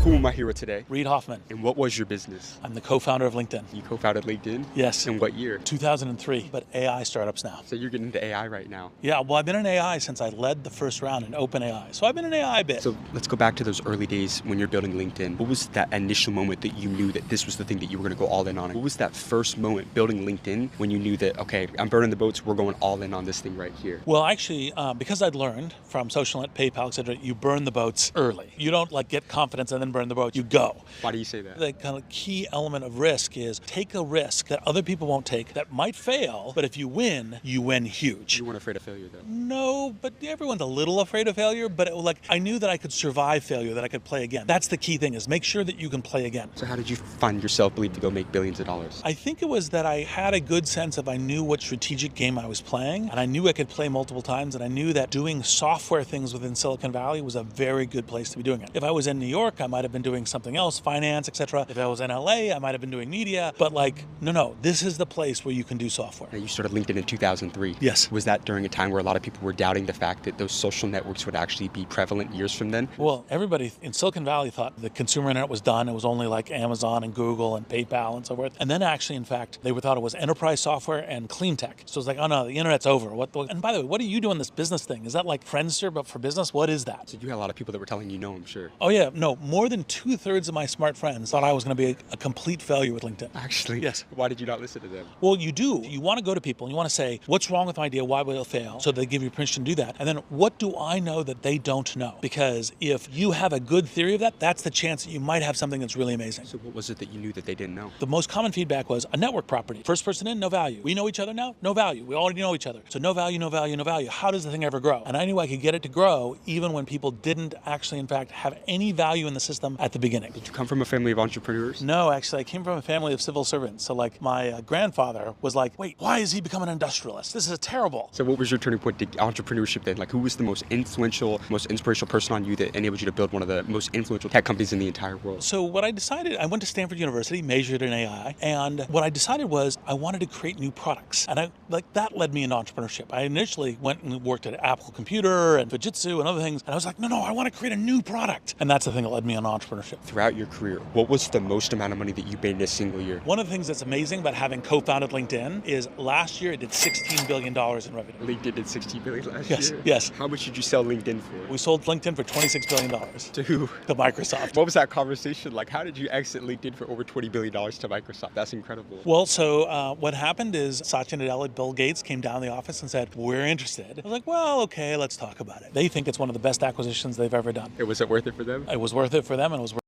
Who am I here with today? Reid Hoffman. And what was your business? I'm the co-founder of LinkedIn. You co-founded LinkedIn? Yes. In what year? 2003, but AI startups now. So you're getting into AI right now. Yeah, well, I've been in AI since I led the first round in OpenAI. So I've been in AI a bit. So let's go back to those early days when you're building LinkedIn. What was that initial moment that you knew that this was the thing that you were going to go all in on? What was that first moment building LinkedIn when you knew that, okay, I'm burning the boats, we're going all in on this thing right here? Well, actually, because I'd learned from SocialNet, PayPal, etc., you burn the boats early. You don't get confidence and then burn the boat. You go. Why do you say that? The kind of key element of risk is take a risk that other people won't take that might fail, but if you win huge. You weren't afraid of failure, though. No, but everyone's a little afraid of failure, but I knew that I could survive failure, that I could play again. That's the key thing, is make sure that you can play again. So how did you find yourself believed to go make billions of dollars? I think it was that I had a good sense of I knew what strategic game I was playing, and I knew I could play multiple times, and I knew that doing software things within Silicon Valley was a very good place to be doing it. If I was in New York, I might have been doing something else, finance, etc. If I was in LA, I might have been doing media, but no, this is the place where you can do software. Now, you started LinkedIn in 2003. Yes. Was that during a time where a lot of people were doubting the fact that those social networks would actually be prevalent years from then? Well, everybody in Silicon Valley thought the consumer internet was done. It was only like Amazon and Google and PayPal and so forth. And then actually, in fact, they thought it was enterprise software and clean tech. So it's like, oh no, the internet's over. And by the way, what do you do in this business thing? Is that like Friendster, but for business? What is that? So you had a lot of people that were telling you no, I'm sure. Oh yeah, no, more than 2/3 of my smart friends thought I was going to be a complete failure with LinkedIn. Actually? Yes. Why did you not listen to them? Well, you do. You want to go to people and you want to say, what's wrong with my idea? Why will it fail? So they give you permission to do that. And then what do I know that they don't know? Because if you have a good theory of that, that's the chance that you might have something that's really amazing. So what was it that you knew that they didn't know? The most common feedback was a network property. First person in, no value. We know each other now, no value. We already know each other. So no value, no value, no value. How does the thing ever grow? And I knew I could get it to grow even when people didn't actually, in fact, have any value in the system at the beginning. Did you come from a family of entrepreneurs? No, actually, I came from a family of civil servants. So my grandfather was like, wait, why is he becoming an industrialist? This is terrible. So what was your turning point to entrepreneurship then? Who was the most influential, most inspirational person on you that enabled you to build one of the most influential tech companies in the entire world? So what I decided, I went to Stanford University, majored in AI, and what I decided was I wanted to create new products. And that led me into entrepreneurship. I initially went and worked at Apple Computer and Fujitsu and other things, and I was like, no, I want to create a new product. And that's the thing that led me into entrepreneurship. Throughout your career, what was the most amount of money that you made in a single year? One of the things that's amazing about having co-founded LinkedIn is last year it did $16 billion in revenue. LinkedIn did $16 billion last year? Yes. How much did you sell LinkedIn for? We sold LinkedIn for $26 billion. To who? To Microsoft. What was that conversation like? How did you exit LinkedIn for over $20 billion to Microsoft? That's incredible. Well, so what happened is Satya Nadella, Bill Gates came down to the office and said, we're interested. I was like, well, okay, let's talk about it. They think it's one of the best acquisitions they've ever done. Was it worth it for them? It was worth it for them, and it was worth